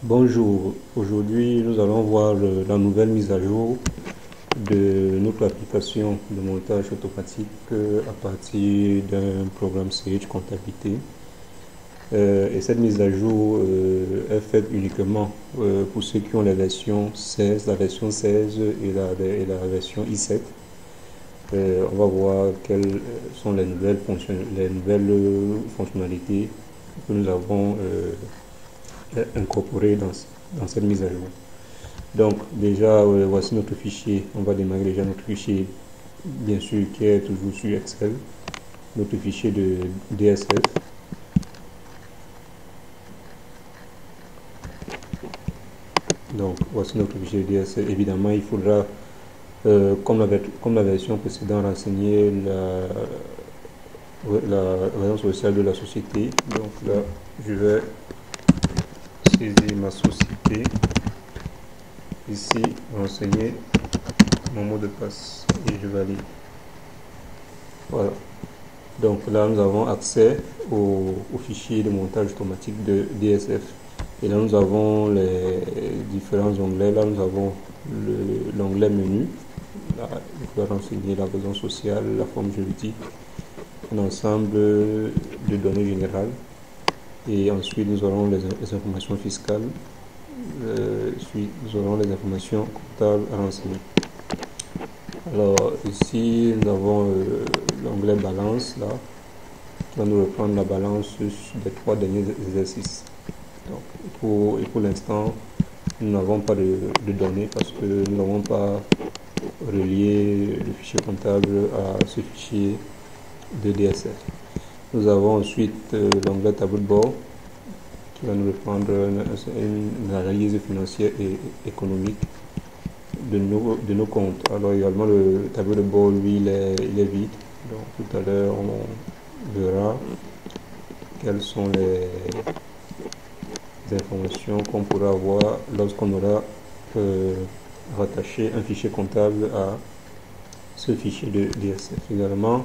Bonjour, aujourd'hui nous allons voir la nouvelle mise à jour de notre application de montage automatique à partir d'un programme Sage Comptabilité. Et cette mise à jour est faite uniquement pour ceux qui ont la version 16 et la version i7. On va voir quelles sont les nouvelles fonctionnalités que nous avons incorporées dans cette mise à jour. Donc déjà, voici notre fichier. On va démarrer déjà notre fichier, bien sûr, qui est toujours sur Excel. Notre fichier de DSF. Donc voici notre fichier de DSF. Évidemment, il faudra, comme la version précédente, renseigner la raison sociale de la société. Donc là, je vais saisir ma société. Ici, renseigner mon mot de passe et je valide. Voilà. Donc là, nous avons accès au fichier de montage automatique de DSF. Et là, nous avons les différents onglets. Là, nous avons l'onglet menu. Là, il faut renseigner la raison sociale, la forme juridique, un ensemble de données générales. Et ensuite, nous aurons les informations fiscales. Ensuite, nous aurons les informations comptables à renseigner. Alors, ici, nous avons l'onglet balance, là, qui va nous reprendre la balance des 3 derniers exercices. Donc, pour l'instant, nous n'avons pas de données parce que nous n'avons pas relié le fichier comptable à ce fichier de DSF. Nous avons ensuite l'onglet tableau de bord qui va nous reprendre une analyse financière et économique de nos comptes. Alors également le tableau de bord, lui, il est vide. Donc tout à l'heure, on verra quelles sont les informations qu'on pourra avoir lorsqu'on aura rattaché un fichier comptable à ce fichier de DSF. Également,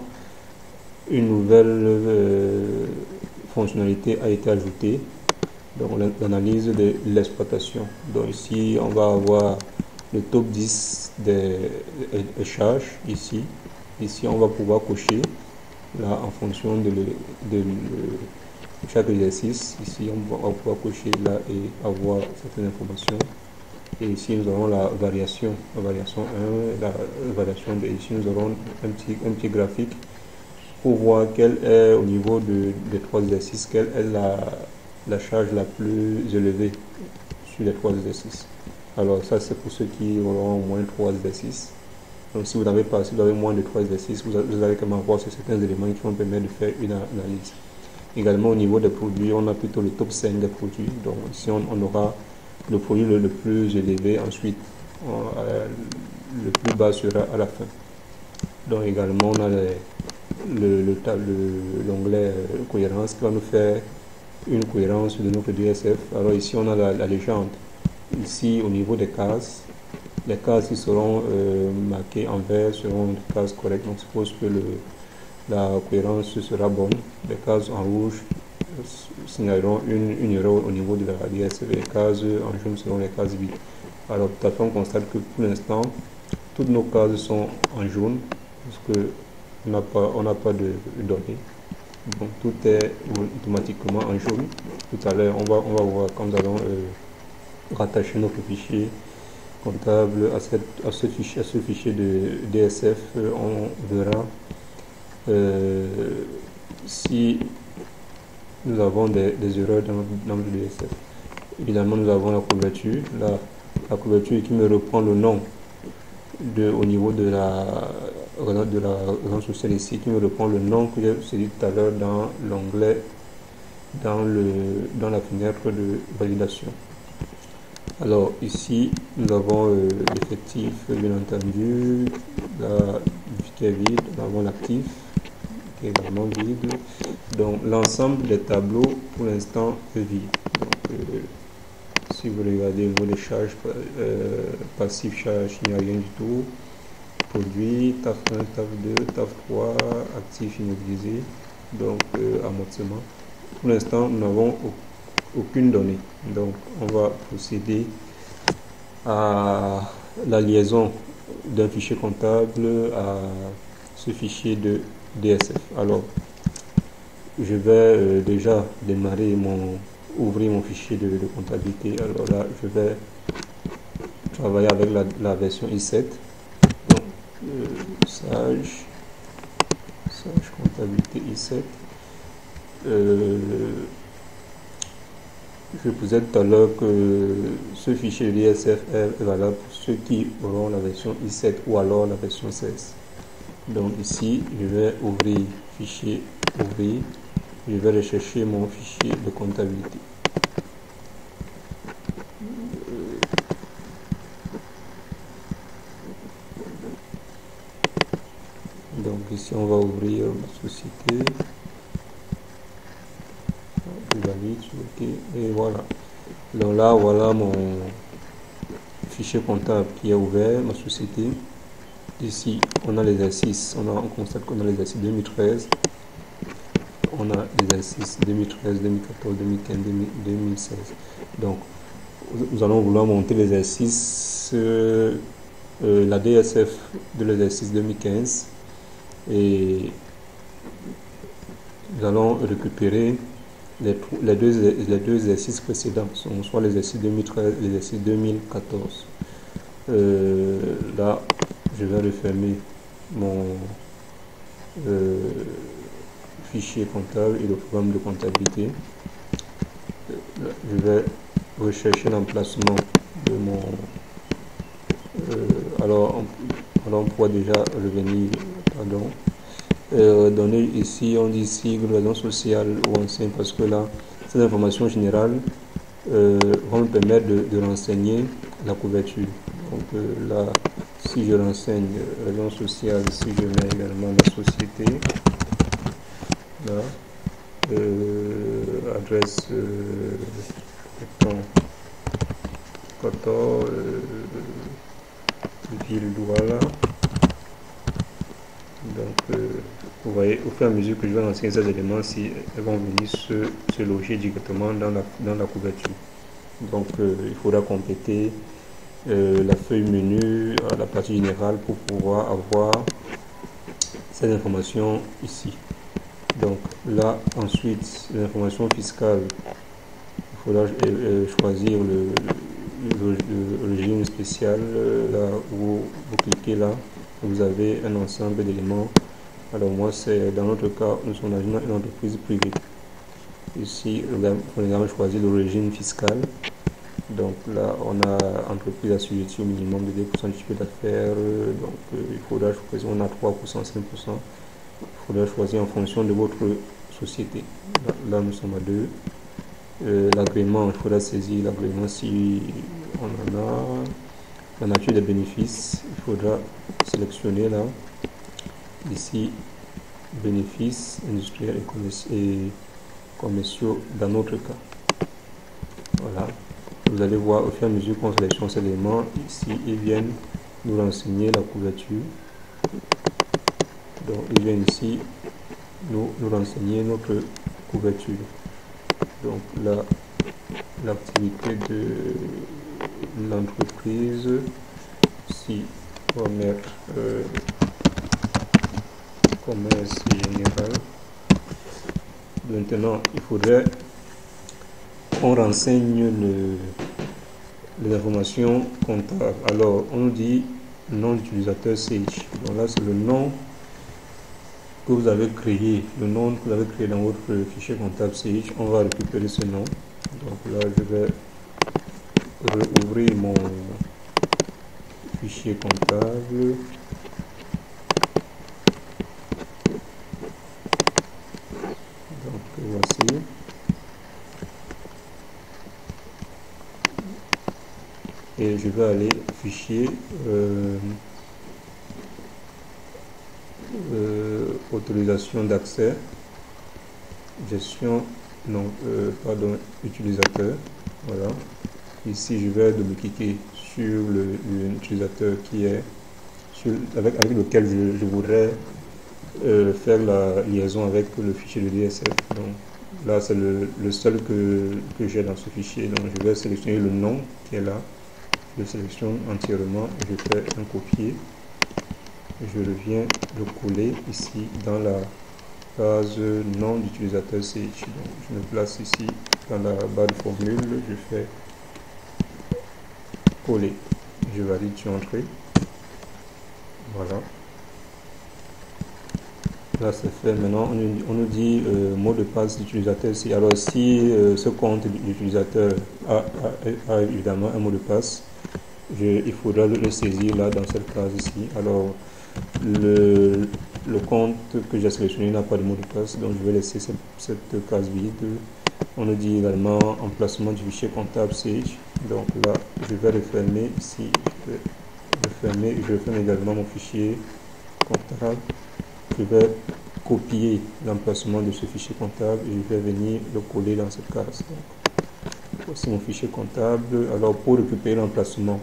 une nouvelle fonctionnalité a été ajoutée, donc l'analyse de l'exploitation. Donc ici, on va avoir le top 10 des charges ici. Ici, on va pouvoir cocher là en fonction de chaque exercice. Ici, on va pouvoir cocher là et avoir certaines informations. Et ici, nous aurons la variation 1, la variation 2. Ici, nous aurons un petit graphique pour voir quelle est, au niveau des 3 exercices, quelle est la charge la plus élevée sur les 3 exercices. Alors ça, c'est pour ceux qui auront au moins 3 exercices. Donc si vous n'avez pas, si vous avez moins de 3 exercices, vous allez quand même voir sur certains éléments qui vont permettre de faire une analyse. Également au niveau des produits, on a plutôt le top 5 des produits. Donc ici on aura le produit le plus élevé, ensuite le plus bas sera à la fin. Donc également on a l'onglet cohérence qui va nous faire une cohérence de notre DSF. Alors ici on a la légende. Ici au niveau des cases, les cases qui seront marquées en vert seront des cases correctes, donc je suppose que la cohérence sera bonne. Les cases en rouge signaleront une erreur au niveau de la DSF et les cases en jaune seront les cases vides. Alors tout à fait on constate que pour l'instant toutes nos cases sont en jaune parce que on n'a pas de données. Donc tout est automatiquement en jaune. Tout à l'heure on va voir quand nous allons rattacher notre fichier comptable à ce fichier de DSF. On verra si nous avons des erreurs dans le DSF. Évidemment, nous avons la couverture. La couverture qui me reprend le nom au niveau de la raison sociale ici, qui me reprend le nom que j'ai saisi tout à l'heure dans l'onglet, dans la fenêtre de validation. Alors ici, nous avons l'effectif, bien entendu, qui est vide, nous avons l'actif, qui est également vide. Donc l'ensemble des tableaux, pour l'instant, est vide. Donc, si vous regardez au niveau des charges, passif charge, il n'y a rien du tout. Produit, TAF 1, TAF 2, TAF 3, actif immobilisé, donc amortissement. Pour l'instant, nous n'avons aucune donnée. Donc on va procéder à la liaison d'un fichier comptable à ce fichier de DSF. Alors je vais déjà démarrer ouvrir mon fichier de comptabilité. Alors là je vais travailler avec la version i7. Donc sage comptabilité i7. Je vous disais tout à l'heure que ce fichier DSF est valable pour ceux qui auront la version i7 ou alors la version 16. Donc ici, je vais ouvrir fichier, ouvrir, je vais rechercher mon fichier de comptabilité. Donc ici, on va ouvrir ma société. Je valide, ok, et voilà. Donc là, voilà mon fichier comptable qui est ouvert, ma société. Ici, on a l'exercice, on constate qu'on a l'exercice 2013, on a l'exercice 2013, 2014, 2015, 2016. Donc, nous allons vouloir monter l'exercice, la DSF de l'exercice 2015, et nous allons récupérer les deux exercices précédents, soit l'exercice 2013 et l'exercice 2014. Là, je vais refermer mon fichier comptable et le programme de comptabilité. Je vais rechercher l'emplacement de mon... alors on pourra déjà revenir, pardon. Donner ici, on dit ici raison sociale ou ancien, parce que là, ces informations générales vont me permettre de renseigner la couverture. Donc là, si je renseigne raison sociale, si je mets également la société, là, adresse Coton, ville Douala. Donc vous voyez, au fur et à mesure que je vais renseigner ces éléments, si elles vont venir se loger directement dans la couverture. Donc il faudra compléter la feuille menu à la partie générale pour pouvoir avoir ces informations ici. Donc là, ensuite, l'information fiscale, il faudra choisir le régime spécial. Là où vous cliquez là, vous avez un ensemble d'éléments. Alors moi, c'est dans notre cas, nous sommes dans une entreprise privée. Ici, on a choisi le régime fiscal. Donc là, on a entreprise assujettie au minimum de 2% du chiffre d'affaires. Donc il faudra choisir, on a 3%, 5%. Il faudra choisir en fonction de votre société. Là nous sommes à 2. L'agrément, il faudra saisir l'agrément si on en a. La nature des bénéfices, il faudra sélectionner là. Ici, bénéfices industriels et commerciaux dans notre cas. Voilà. Vous allez voir au fur et à mesure qu'on sélectionne ces éléments, ici ils viennent nous renseigner la couverture. Donc ils viennent ici nous renseigner notre couverture. Donc là, l'activité de l'entreprise, si on va mettre commerce général. Maintenant, il faudrait qu'on renseigne les informations comptables. Alors, on nous dit nom d'utilisateur Sage. Donc là, c'est le nom que vous avez créé, le nom que vous avez créé dans votre fichier comptable Sage. On va récupérer ce nom. Donc là, je vais rouvrir mon fichier comptable. Donc voici. Et je vais aller fichier autorisation d'accès, gestion, non, pardon, utilisateur. Voilà. Ici, je vais double-cliquer sur l'utilisateur qui est avec lequel je voudrais faire la liaison avec le fichier de DSF. Donc, là c'est le seul que j'ai dans ce fichier. Donc je vais sélectionner le nom qui est là. Je sélectionne entièrement, je fais un copier. Je viens le coller ici dans la case nom d'utilisateur CH. Donc je me place ici dans la barre de formule, je fais coller. Je valide sur entrée. Voilà. Là c'est fait. Maintenant on nous dit mot de passe d'utilisateur. Alors si ce compte d'utilisateur a évidemment un mot de passe, il faudra le saisir là dans cette case ici. Alors le compte que j'ai sélectionné n'a pas de mot de passe, donc je vais laisser cette case vide. On nous dit également emplacement du fichier comptable CH. Donc là je vais refermer ici, je vais refermer, je referme également mon fichier comptable. Je vais copier l'emplacement de ce fichier comptable et je vais venir le coller dans cette case. Donc, voici mon fichier comptable. Alors pour récupérer l'emplacement,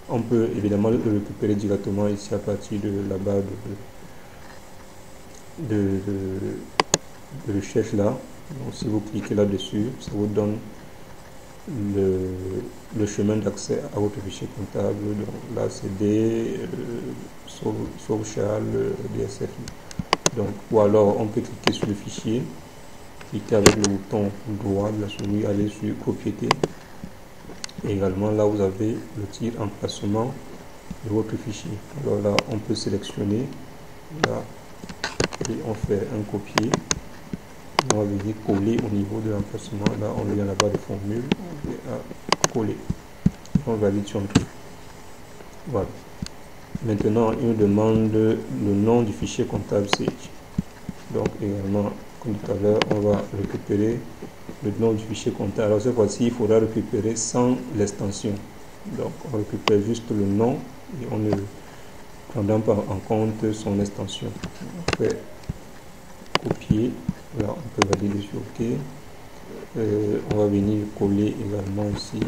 on peut évidemment le récupérer directement ici à partir de la barre de recherche là. Donc si vous cliquez là-dessus, ça vous donne le chemin d'accès à votre fichier comptable. Donc là c'est D, Sauvegarde, DSF. Donc, ou alors on peut cliquer sur le fichier, cliquer avec le bouton droit de la souris, aller sur propriété. Et également là vous avez le tir emplacement de votre fichier. Alors là on peut sélectionner là et on fait un copier. On va venir coller au niveau de l'emplacement. Là on vient là-bas de formule, on vient à coller. On valide sur entrée. Voilà. Maintenant, il nous demande le nom du fichier comptable CH. Donc, également, comme tout à l'heure, on va récupérer le nom du fichier comptable. Alors, cette fois-ci, il faudra récupérer sans l'extension. Donc, on récupère juste le nom et on ne prendra pas en compte son extension. On fait copier. Là, on peut valider sur OK. On va venir coller également ici.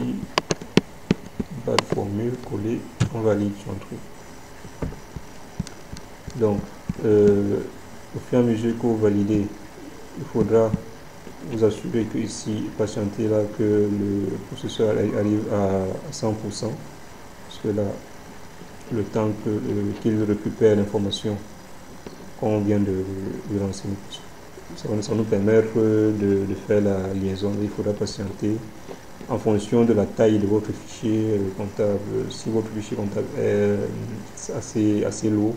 Barre de formule, coller. On valide sur entrée. Donc, au fur et à mesure que vous validez, il faudra vous assurer que ici, patienter là, que le processeur arrive à 100%, parce que là, le temps qu'il récupère l'information qu'on vient de renseigner, ça va nous permettre de faire la liaison. Il faudra patienter en fonction de la taille de votre fichier comptable. Si votre fichier comptable est assez lourd,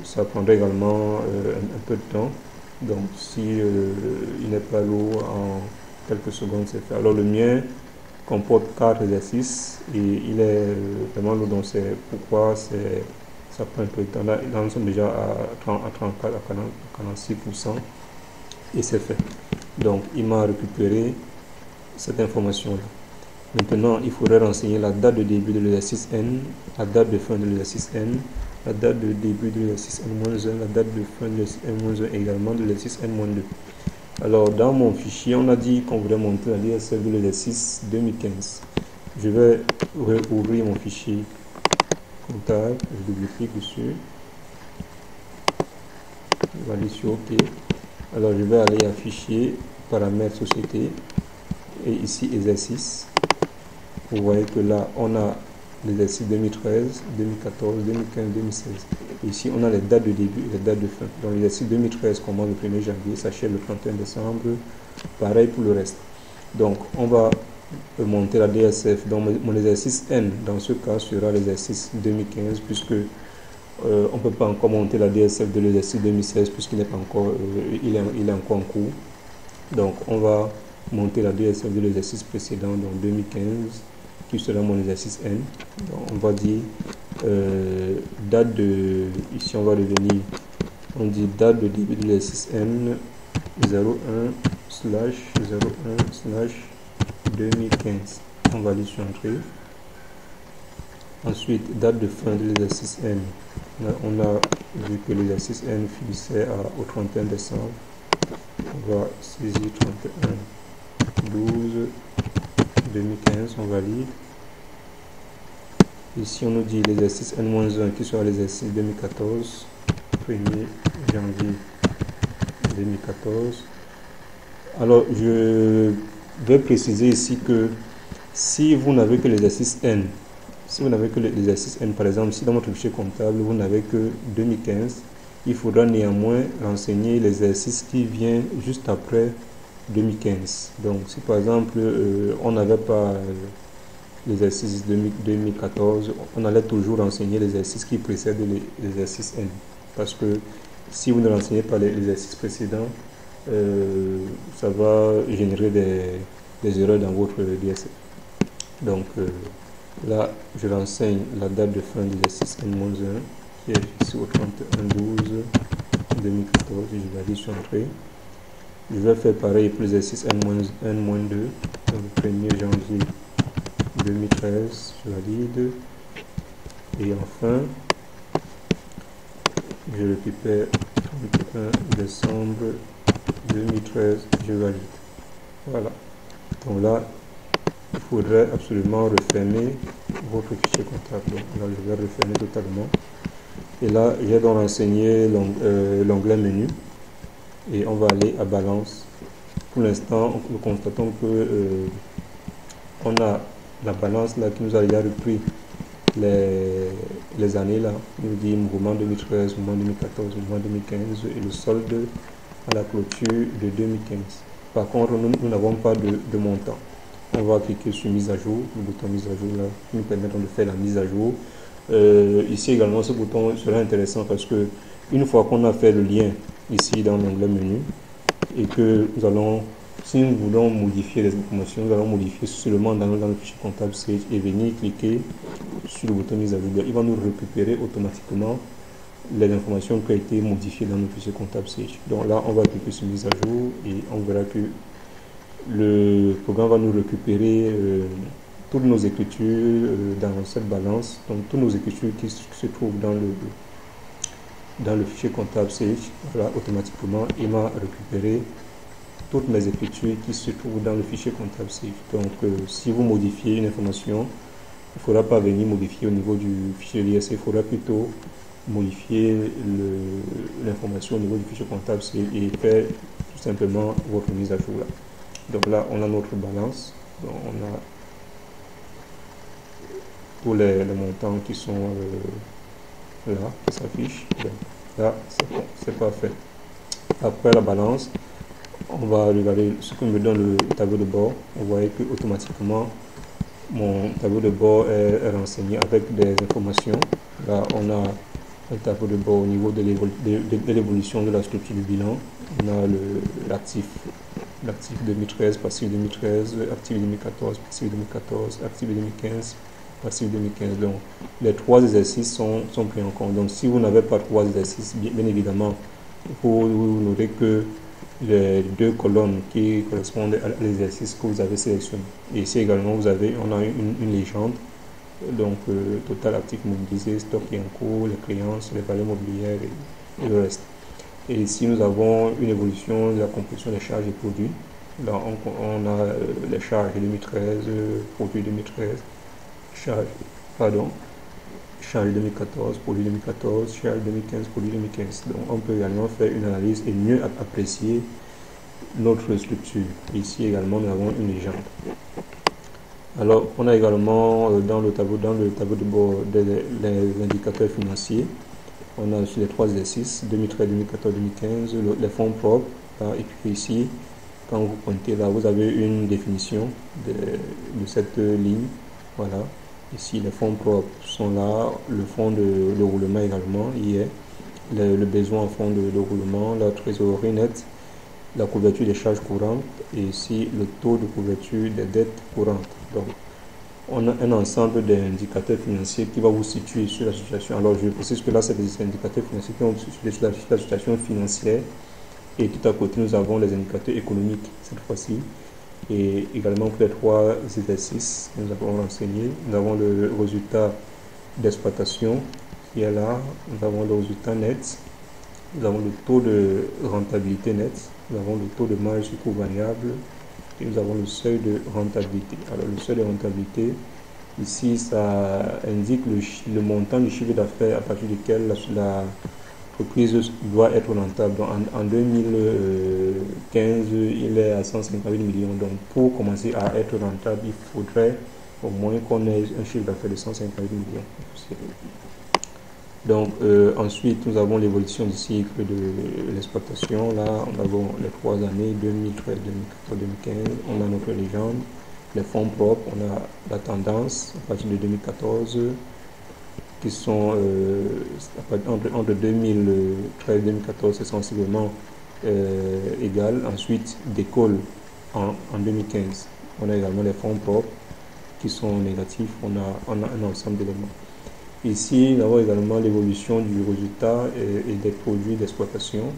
ça prendra également un peu de temps. Donc si il n'est pas lourd, en quelques secondes c'est fait. Alors le mien comporte 4 exercices et il est vraiment lourd, donc c'est pourquoi ça prend un peu de temps. Là nous sommes déjà à 34 à 46% et c'est fait. Donc il m'a récupéré cette information là. Maintenant il faudrait renseigner la date de début de l'exercice N, la date de fin de l'exercice N, la date de début de l'exercice N-1, la date de fin de l'exercice N-1 et également de l'exercice N-2. Alors dans mon fichier, on a dit qu'on voudrait monter la DSF de l'exercice 2015. Je vais ouvrir mon fichier comptable, je double-clique dessus, je vais aller sur OK. Alors je vais aller à fichier, paramètres société et ici exercice. Vous voyez que là on a l'exercice 2013, 2014, 2015, 2016. Ici, on a les dates de début et les dates de fin. Donc, l'exercice 2013 commence le 1er janvier, s'achève le 31 décembre. Pareil pour le reste. Donc, on va monter la DSF. Donc, mon exercice N, dans ce cas, sera l'exercice 2015, puisque on ne peut pas encore monter la DSF de l'exercice 2016, puisqu'il n'est pas encore, il est encore en cours. Donc, on va monter la DSF de l'exercice précédent, donc 2015, qui sera mon exercice N. Donc, on va dire date de, ici on va revenir, on dit date de début de l'exercice N 01/01/2015. On va aller sur entrée. Ensuite, date de fin de l'exercice N. Là, on a vu que l'exercice N finissait au 31 décembre. On va saisir 31/12/2015, on valide. Ici, on nous dit l'exercice N-1 qui sera l'exercice 2014, 1er janvier 2014. Alors, je vais préciser ici que si vous n'avez que l'exercice N, si vous n'avez que l'exercice N, par exemple, si dans votre fichier comptable, vous n'avez que 2015, il faudra néanmoins renseigner l'exercice qui vient juste après 2015. Donc, si par exemple, on n'avait pas l'exercice 2014, on allait toujours renseigner l'exercice qui précède l'exercice N. Parce que si vous ne renseignez pas l'exercice précédent, ça va générer des erreurs dans votre DSF. Donc là, je renseigne la date de fin de l'exercice N-1 qui est fixée au 31/12/2014. Je valide sur entrée. Je vais faire pareil pour l'exercice N-2, donc le 1er janvier 2013, je valide. Et enfin, je récupère 31 décembre 2013, je valide. Voilà. Donc là, il faudrait absolument refermer votre fichier comptable. Donc là, je vais refermer totalement. Et là, j'ai donc renseigné l'onglet menu. Et on va aller à balance. Pour l'instant, nous constatons que on a la balance là qui nous a déjà repris les années là. Il nous dit mouvement 2013, mouvement 2014, mouvement 2015 et le solde à la clôture de 2015. Par contre, nous n'avons pas de montant. On va cliquer sur mise à jour, le bouton mise à jour là, qui nous permet de faire la mise à jour. Ici également, ce bouton sera intéressant parce que une fois qu'on a fait le lien ici dans l'onglet menu et que nous allons, si nous voulons modifier les informations, nous allons modifier seulement dans le fichier comptable Sage et venir cliquer sur le bouton mise à jour. Il va nous récupérer automatiquement les informations qui ont été modifiées dans le fichier comptable Sage. Donc là, on va cliquer sur mise à jour et on verra que le programme va nous récupérer toutes nos écritures dans cette balance. Donc toutes nos écritures qui se trouvent dans le fichier comptable Sage, voilà, automatiquement il m'a récupéré toutes mes écritures qui se trouvent dans le fichier comptable Sage. Donc si vous modifiez une information, il ne faudra pas venir modifier au niveau du fichier LIS, il faudra plutôt modifier l'information au niveau du fichier comptable Sage et faire tout simplement votre mise à jour là. Donc là on a notre balance, donc on a tous les montants qui sont là, qui s'affichent. Là, c'est parfait. Après la balance, on va regarder ce que me donne le tableau de bord. Vous voyez que automatiquement mon tableau de bord est renseigné avec des informations. Là, on a un tableau de bord au niveau de l'évolution de la structure du bilan. On a l'actif 2013, passif 2013, actif 2014, passif 2014, actif 2015. Passif 2015. Donc, les trois exercices sont pris en compte. Donc, si vous n'avez pas trois exercices, bien évidemment, vous n'aurez que les deux colonnes qui correspondent à l'exercice que vous avez sélectionné. Et ici également, on a une légende. Donc, total actif mobilisé, stock qui est en cours, les créances, les valeurs mobilières et le reste. Et ici, nous avons une évolution de la composition des charges et produits. Là, on a les charges 2013, produits 2013. Charge 2014, produit 2014, charge 2015, produit 2015. Donc on peut également faire une analyse et mieux apprécier notre structure. Ici également nous avons une légende. Alors on a également dans le tableau de bord les indicateurs financiers. On a sur les trois exercices 2013, 2014, 2015 les fonds propres. Là, et puis ici quand vous pointez là vous avez une définition de cette ligne. Voilà. Ici, les fonds propres sont là, le fonds de roulement également y est, le besoin en fonds de roulement, la trésorerie nette, la couverture des charges courantes et ici le taux de couverture des dettes courantes. Donc, on a un ensemble d'indicateurs financiers qui va vous situer sur la situation. Alors, je précise que là, c'est des indicateurs financiers qui vont vous situer sur la situation financière et tout à côté, nous avons les indicateurs économiques cette fois-ci. Et également pour les trois exercices que nous avons renseignés, nous avons le résultat d'exploitation qui est là, nous avons le résultat net, nous avons le taux de rentabilité net, nous avons le taux de marge sur coût variable et nous avons le seuil de rentabilité. Alors le seuil de rentabilité, ici ça indique le montant du chiffre d'affaires à partir duquel l'entreprise doit être rentable. Donc, en 2015, il est à 158 millions. Donc, pour commencer à être rentable, il faudrait au moins qu'on ait un chiffre d'affaires de 158 millions. Donc, ensuite, nous avons l'évolution du cycle de l'exploitation. Là, on a les 3 années, 2013, 2014, 2015. On a notre légende, les fonds propres. On a la tendance à partir de 2014, qui sont entre 2013 et 2014, c'est sensiblement égal. Ensuite, décolle en 2015. On a également les fonds propres qui sont négatifs. On a un ensemble d'éléments. Ici, nous avons également l'évolution du résultat et des produits d'exploitation.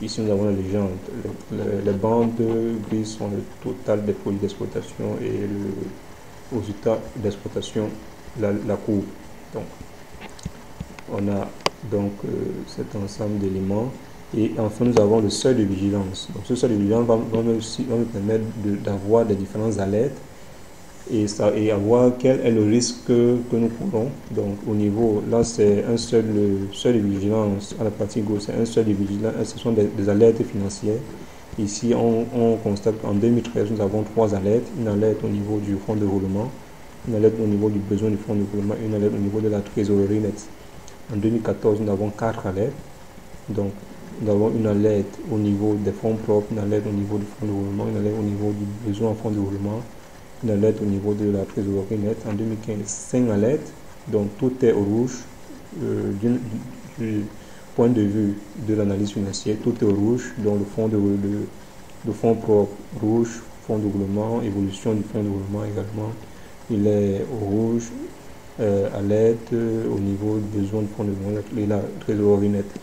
Ici, nous avons la légende. Les bandes grises sont le total des produits d'exploitation et le résultat d'exploitation, la courbe. Donc, on a donc cet ensemble d'éléments. Et enfin, nous avons le seuil de vigilance. Donc, ce seuil de vigilance va nous permettre d'avoir des différentes alertes et avoir quel est le risque que nous courons. Donc, au niveau, là, c'est un seuil de vigilance. À la partie gauche, c'est un seuil de vigilance. Ce sont des alertes financières. Ici, on constate qu'en 2013, nous avons 3 alertes. Une alerte au niveau du fonds de roulement, une alerte au niveau du besoin du fonds de roulement et une alerte au niveau de la trésorerie nette. En 2014, nous avons 4 alertes. Donc, nous avons une alerte au niveau des fonds propres, une alerte au niveau du fonds de roulement, une alerte au niveau du besoin en fonds de roulement, une alerte au niveau de la trésorerie nette. En 2015, 5 alertes. Donc, tout est au rouge. Du point de vue de l'analyse financière, tout est au rouge. Donc, le fonds propre rouge, fonds de roulement, évolution du fonds de roulement également, il est au rouge. Alerte au niveau du besoin de fonds de roulement et la trésorerie nette.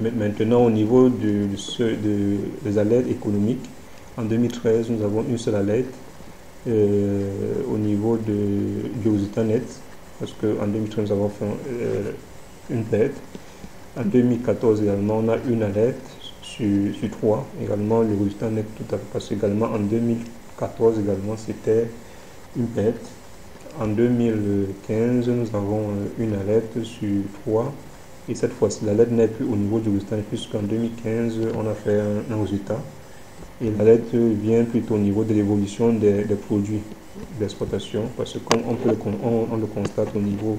Maintenant, au niveau des alertes économiques, en 2013, nous avons une seule alerte au niveau du résultat net, parce qu'en 2013, nous avons fait une perte. En 2014 également, on a une alerte sur 3, également le résultat net tout à fait, parce qu'également en 2014 également, c'était une perte. En 2015, nous avons une alerte sur 3. Et cette fois-ci, l'alerte n'est plus au niveau du résultat, puisqu'en 2015, on a fait un résultat. Et l'alerte vient plutôt au niveau de l'évolution des produits d'exploitation, parce que comme on le constate au niveau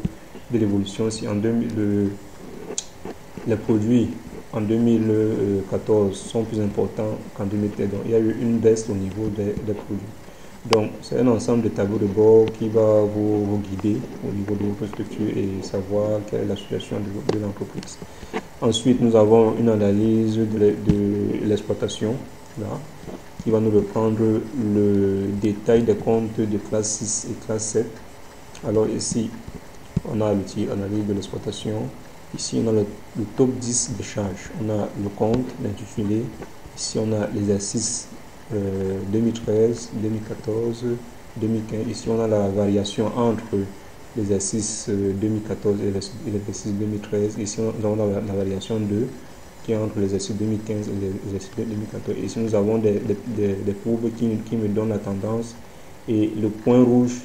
de l'évolution, si les produits en 2014 sont plus importants qu'en 2013, donc il y a eu une baisse au niveau des produits. Donc, c'est un ensemble de tableaux de bord qui va vous guider au niveau de votre structure et savoir quelle est la situation de l'entreprise. Ensuite, nous avons une analyse de l'exploitation, là, qui va nous reprendre le détail des comptes de classe 6 et classe 7. Alors ici, on a l'outil analyse de l'exploitation. Ici, on a le top 10 des charges. On a le compte, l'intitulé. Ici, on a l'exercice 2013, 2014, 2015. Ici, on a la variation entre l'exercice 2014 et l'exercice 2013. Ici, nous avons la variation 2 qui est entre l'exercice 2015 et l'exercice 2014. Ici, nous avons des courbes qui me donnent la tendance. Et le point rouge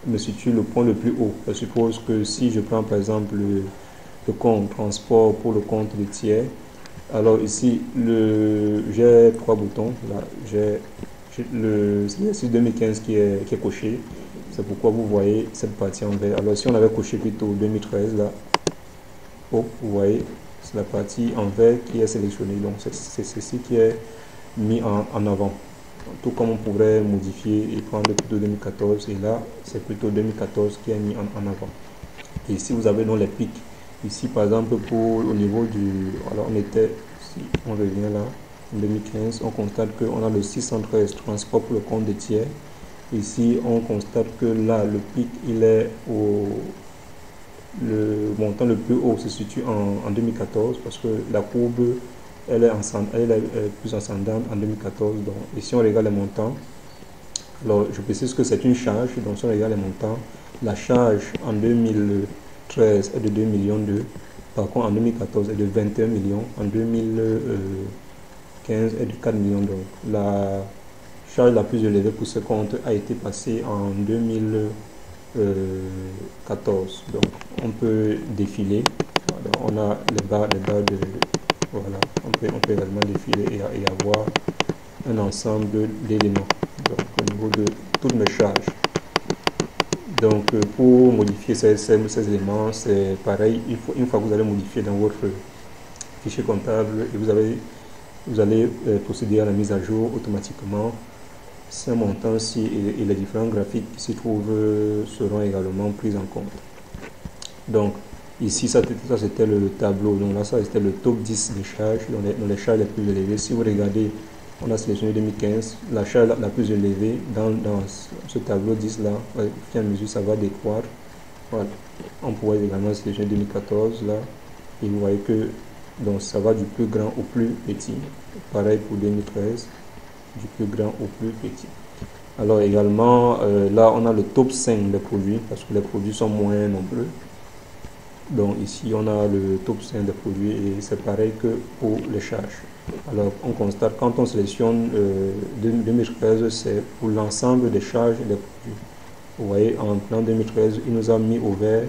me situe le point le plus haut. Je suppose que si je prends par exemple le compte transport pour le compte de tiers, alors ici, j'ai 3 boutons. Là, j'ai l'exercice 2015 qui est coché. C'est pourquoi vous voyez cette partie en vert. Alors si on avait coché plutôt 2013, là, vous voyez, c'est la partie en vert qui est sélectionnée. Donc c'est ceci qui est mis en avant. Tout comme on pourrait modifier et prendre plutôt 2014. Et là, c'est plutôt 2014 qui est mis en avant. Et ici, vous avez donc les pics. Ici, par exemple, au niveau du... Alors, si on revient là, en 2015, on constate qu'on a le 613 transport pour le compte de tiers. Ici, on constate que là, le pic, il est le montant le plus haut se situe en 2014, parce que la courbe, elle est plus ascendante en 2014. Donc, et si on regarde les montants, alors je précise que c'est une charge, donc si on regarde les montants, la charge en 2013 est de 2,2 millions. Par contre, en 2014 est de 21 millions. En 2015 est de 4 millions. Donc, la charge la plus élevée pour ce compte a été passée en 2014. Donc, on peut défiler. donc on a les barres de, voilà, on peut également défiler et avoir un ensemble d'éléments, donc au niveau de toutes mes charges. Donc pour modifier ces éléments, c'est pareil, une fois que vous allez modifier dans votre fichier comptable et vous allez procéder à la mise à jour automatiquement, ces montants-ci et les différents graphiques qui s'y trouvent seront également pris en compte. Donc ici, ça c'était le tableau, donc là ça c'était le top 10 des charges, dans les charges les plus élevées. Si vous regardez, on a sélectionné 2015, la charge la plus élevée dans ce tableau 10 là, au fur et à mesure ça va décroître. Voilà. On pourrait également sélectionner 2014 là, et vous voyez que donc ça va du plus grand au plus petit. Pareil pour 2013, du plus grand au plus petit. Alors également, là on a le top 5 des produits, parce que les produits sont moins nombreux. Donc ici on a le top 5 des produits et c'est pareil que pour les charges. Alors on constate, quand on sélectionne 2013, c'est pour l'ensemble des charges et des produits. Vous voyez, en plan 2013, il nous a mis au vert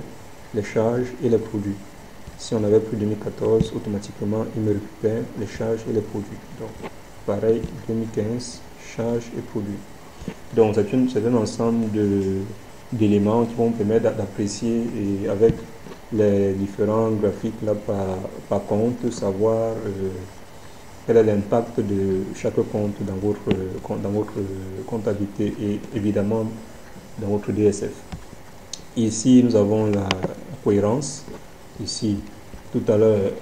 les charges et les produits. Si on avait pris 2014, automatiquement il me récupère les charges et les produits. Donc pareil, 2015, charges et produits. Donc c'est un ensemble d'éléments qui vont permettre d'apprécier et avec les différents graphiques là par compte, savoir quel est l'impact de chaque compte dans votre comptabilité et évidemment dans votre DSF. Ici nous avons la cohérence. Ici tout à l'heure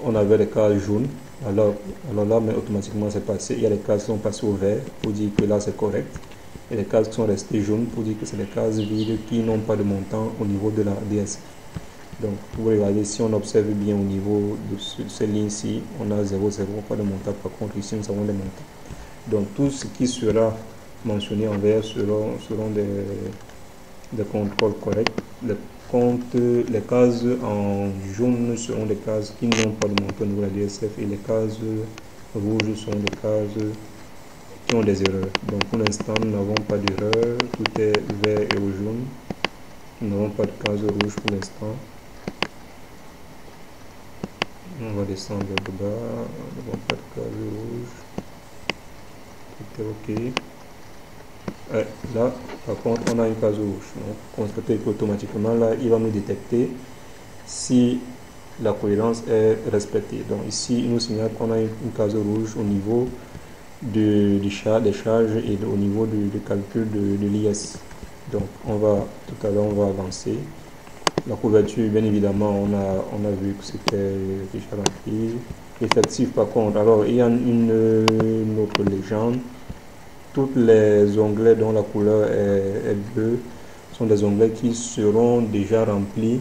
on avait les cases jaunes, alors là mais automatiquement c'est passé, il y a les cases qui sont passées au vert pour dire que là c'est correct, et les cases qui sont restées jaunes pour dire que c'est les cases vides qui n'ont pas de montant au niveau de la DSF. Donc vous regardez, si on observe bien au niveau de ces lignes-ci, on a 0, 0, pas de montant. Par contre ici nous avons des montants. Donc tout ce qui sera mentionné en vert seront des contrôles corrects. Les cases en jaune seront des cases qui n'ont pas de montant au niveau de la DSF, et les cases rouges seront des cases qui ont des erreurs. Donc pour l'instant nous n'avons pas d'erreur, tout est vert et au jaune. Nous n'avons pas de case rouge pour l'instant. On va descendre de bas, nous n'avons pas de case rouge. Tout est ok. Là, par contre, on a une case rouge. Donc, constatez qu'automatiquement, là, il va nous détecter si la cohérence est respectée. Donc, ici, il nous signale qu'on a une case rouge au niveau des charges et au niveau du calcul de l'IS. Donc, tout à l'heure, on va avancer. La couverture, bien évidemment, on a vu que c'était déjà rempli. Effectif, par contre, alors, il y a une autre légende. Tous les onglets dont la couleur est bleue sont des onglets qui seront déjà remplis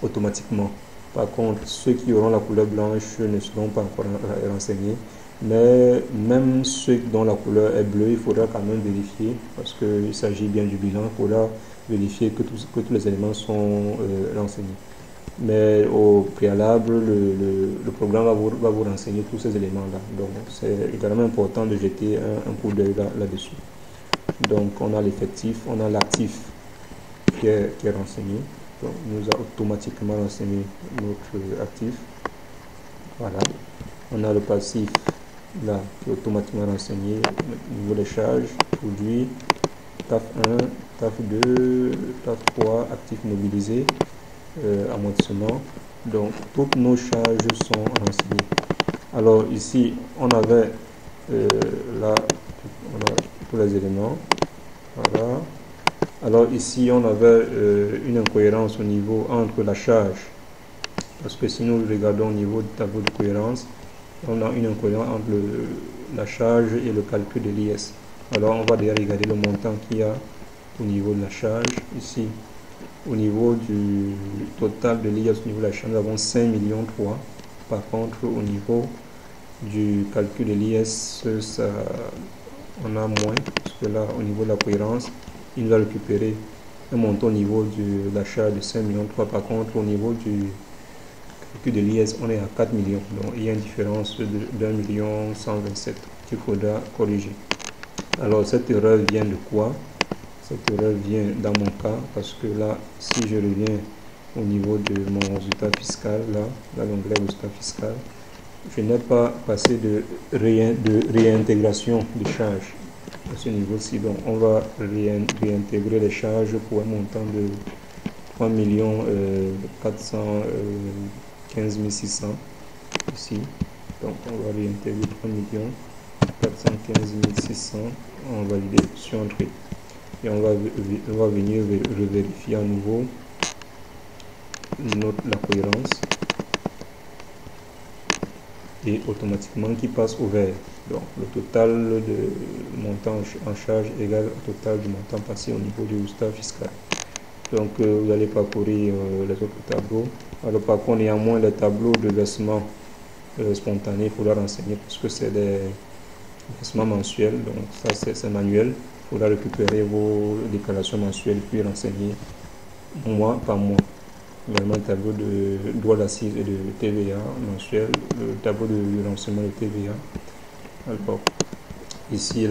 automatiquement. Par contre, ceux qui auront la couleur blanche ne seront pas encore renseignés. Mais même ceux dont la couleur est bleue, il faudra quand même vérifier, parce qu'il s'agit bien du bilan. Il faudra vérifier que tous les éléments sont renseignés. Mais au préalable, le programme va vous renseigner tous ces éléments-là. Donc, c'est également important de jeter un coup d'œil là-dessus. Donc, on a l'effectif, on a l'actif qui est renseigné. Donc, nous a automatiquement renseigné notre actif. Voilà. On a le passif, là, qui est automatiquement renseigné au niveau des charges, produits, TAF 1, TAF 2, TAF 3, actifs mobilisés. Amortissement. Donc toutes nos charges sont renseignées. Alors ici on avait là on a tous les éléments. Voilà. Alors ici on avait une incohérence au niveau entre la charge, parce que si nous regardons au niveau du tableau de cohérence, on a une incohérence entre la charge et le calcul de l'IS. Alors on va déjà regarder le montant qu'il y a au niveau de la charge. Ici au niveau du total de l'IS, au niveau de la charge, nous avons 5,3 millions. Par contre, au niveau du calcul de l'IS, on a moins, parce que là, au niveau de la cohérence, il va récupérer un montant au niveau de la charge de 5,3 millions. Par contre, au niveau du calcul de l'IS, on est à 4 millions. Donc, il y a une différence de 1,127 million qu'il faudra corriger. Alors, cette erreur vient de quoi? Cette erreur vient dans mon cas, parce que là, si je reviens au niveau de mon résultat fiscal, là, dans l'onglet résultat fiscal. Je n'ai pas passé de réintégration des charges à ce niveau-ci. Donc, on va réintégrer les charges pour un montant de 3 415 600 ici. Donc, on va réintégrer 3 415 600 en valider sur entrée. Et on va venir revérifier à nouveau la cohérence. Et automatiquement qui passe au vert. Donc le total de montant en charge égale au total du montant passé au niveau du résultat fiscal. Donc vous allez parcourir les autres tableaux. Alors par contre, néanmoins, les tableaux de versement spontané, il faudra renseigner parce que c'est des versements mensuels. Donc ça c'est manuel. Il faudra récupérer vos déclarations mensuelles puis renseigner mois par mois. Également le tableau de droit d'assises et de TVA mensuel, le tableau de renseignement de TVA. Alors, ici,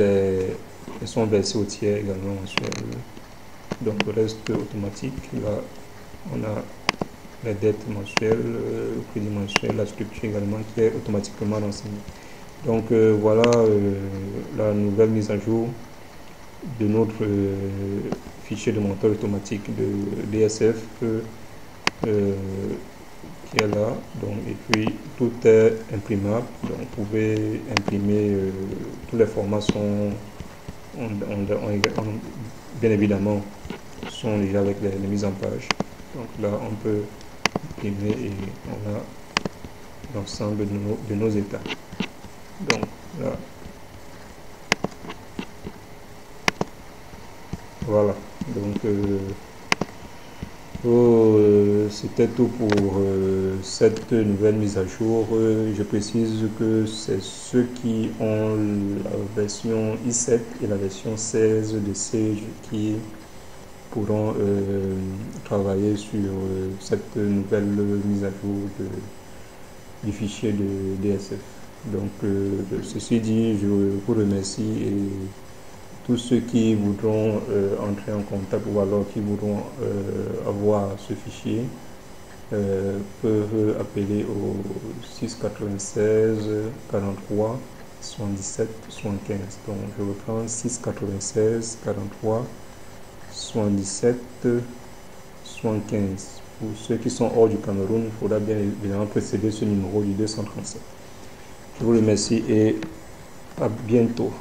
ils sont versés au tiers également mensuel. Donc, le reste automatique. Là, on a les dettes mensuelles, le crédit mensuel, la structure également qui est automatiquement renseignée. Donc, voilà la nouvelle mise à jour de notre fichier de montage automatique de DSF. Qui est là, donc, et puis tout est imprimable, donc vous pouvez imprimer, tous les formats sont bien évidemment sont déjà avec les mises en page. Donc là on peut imprimer et on a l'ensemble de nos états. Donc là voilà, donc c'était tout pour cette nouvelle mise à jour. Je précise que c'est ceux qui ont la version i7 et la version 16 de Sage qui pourront travailler sur cette nouvelle mise à jour du fichier de DSF. Donc ceci dit, je vous remercie et tous ceux qui voudront entrer en contact ou alors qui voudront avoir ce fichier peuvent appeler au 696 43 77 75. Donc je reprends 696 43 77 75. Pour ceux qui sont hors du Cameroun, il faudra bien évidemment précéder ce numéro du 237. Je vous remercie et à bientôt.